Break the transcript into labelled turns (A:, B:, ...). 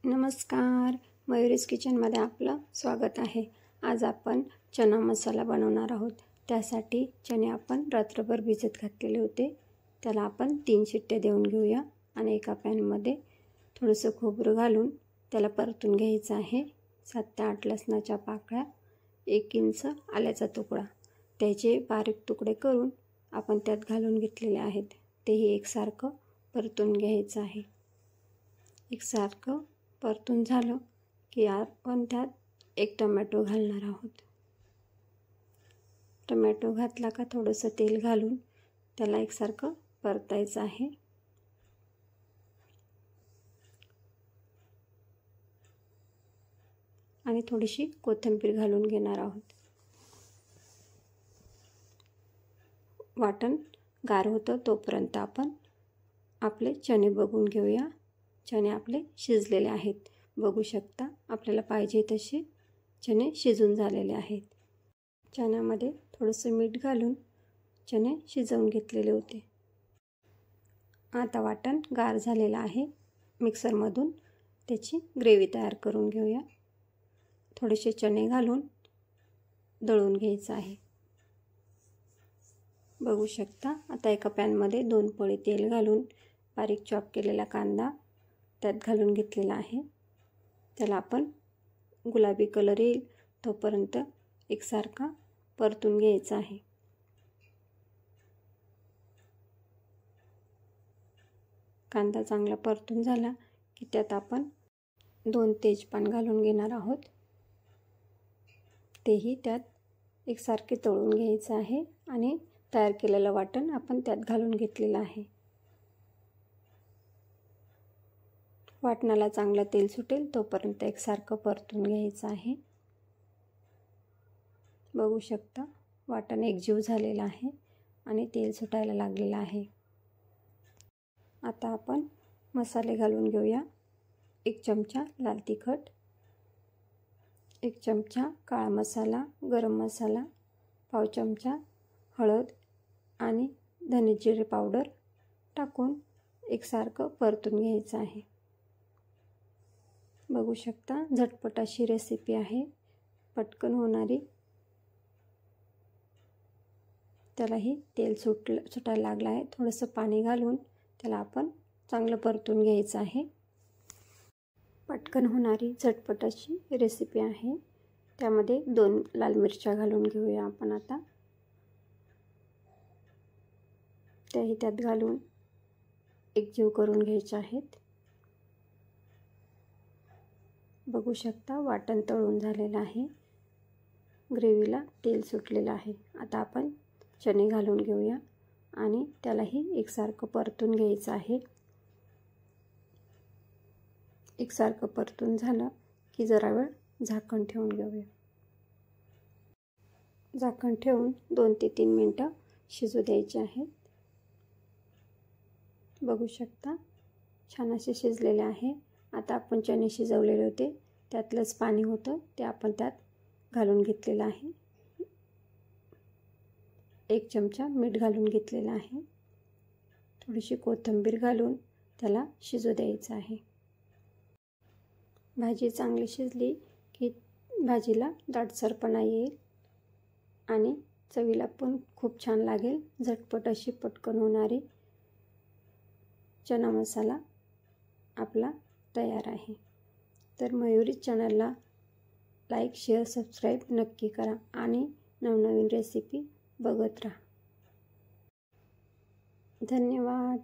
A: नमस्कार, मयुरीज किचनमध्ये आपलं स्वागत आहे। आज आपण चना मसाला बनवणार आहोत। त्यासाठी चणे आपण रात्रभर भिजत घातलेले होते। त्याला आपण 3 शिट्ट्या देऊन घेऊया आणि एका पॅनमध्ये थोडंसं खोबरं घालून त्याला परतून घ्यायचं आहे। 7 ते 8 लसणाच्या पाकळ्या, 1 इंच आल्याचा तुकडा, त्याचे बारीक तुकडे करून आपण त्यात घालून घेतलेले आहेत। तेही एकसारखं परतून घ्यायचं आहे। एकसारखं परतून झालं की आपण त्यात 1 टोमॅटो घालणार आहोत। टोमॅटो घातला का थोडंसं तेल घालून त्याला एकसारखं परतायचं आहे। आणि थोडीशी कोथिंबीर घालून घेणार आहोत। वाटण गार होतं तोपर्यंत आपण आपले चणे बघून घेऊया। चणे आपले शिजलेले आहेत, बघू शकता। आपल्याला पाहिजे तसे चणे शिजून झालेले आहेत। चण्यामध्ये थोडंसं मीठ घालून चणे शिजवून घेतलेले होते। आता वाटण गार झालेलं आहे। मिक्सरमधून त्याची ग्रेव्ही तयार करून घेऊया। थोडेसे चणे घालून दळून घ्यायचं आहे, बघू शकता। आता एका पॅनमध्ये 2 पळी तेल घालून बारीक चॉप केलेला कांदा त्यात घालून घेतलेला आहे। त्याला आपण गुलाबी कलर येईल तोपर्यंत एकसारखा परतून घ्यायचा आहे। कांदा चांगला परतून झाला की त्यात आपण 2 तेजपान घालून घेणार आहोत। तेही त्यात एकसारखे तळून घ्यायचं आहे आणि तयार केलेलं वाटण आपण त्यात घालून घेतलेलं आहे। वाटणाला चांगलं तेल सुटेल तोपर्यंत एकसारखं परतून घ्यायचं आहे, बघू शकता। वाटण एकजीव झालेलं आहे आणि तेल सुटायला लागलेलं आहे। आता आपण मसाले घालून घेऊया। 1 चमचा लाल तिखट, 1 चमचा काळा मसाला, गरम मसाला, पाव चमचा हळद आणि धने जिरे पावडर टाकून एकसारखं परतून घ्यायचं आहे, बघू शकता। झटपट अशी रेसिपी आहे, पटकन होणारी। त्यालाही तेल सुटायला लागलं आहे। थोडंसं पाणी घालून त्याला आपण चांगलं परतून घ्यायचं आहे। पटकन होणारी झटपट अशी रेसिपी आहे। त्यामध्ये 2 लाल मिरच्या घालून घेऊया आपण आता। त्याही त्यात घालून एकजीव करून घ्यायचे आहेत, बघू शकता। वाटण तळून झालेलं आहे, ग्रेव्हीला तेल सुटलेलं आहे। आता आपण चणे घालून घेऊया आणि त्यालाही एकसारखं परतून घ्यायचं आहे। एकसारखं परतून झालं की जरा वेळ झाकण ठेवून घेऊया। झाकण ठेवून 2 ते 3 मिनिटं शिजू द्यायचे आहेत, बघू शकता। छान असे शिजलेले आहे। आता आपण चणे शिजवलेले होते त्यातलंच पाणी होतं ते आपण त्यात घालून घेतलेलं आहे। 1 चमचा मीठ घालून घेतलेलं आहे। थोडीशी कोथिंबीर घालून त्याला शिजू द्यायचं आहे। भाजी चांगली शिजली की भाजीला दाटसरपणा येईल आणि चवीला पण खूप छान लागेल। झटपट अशी पटकन होणारी चना मसाला आपला तयार आहे। तर मयुरीज चॅनलला लाईक, शेअर, सबस्क्राईब नक्की करा आणि नवनवीन रेसिपी बघत राहा। धन्यवाद।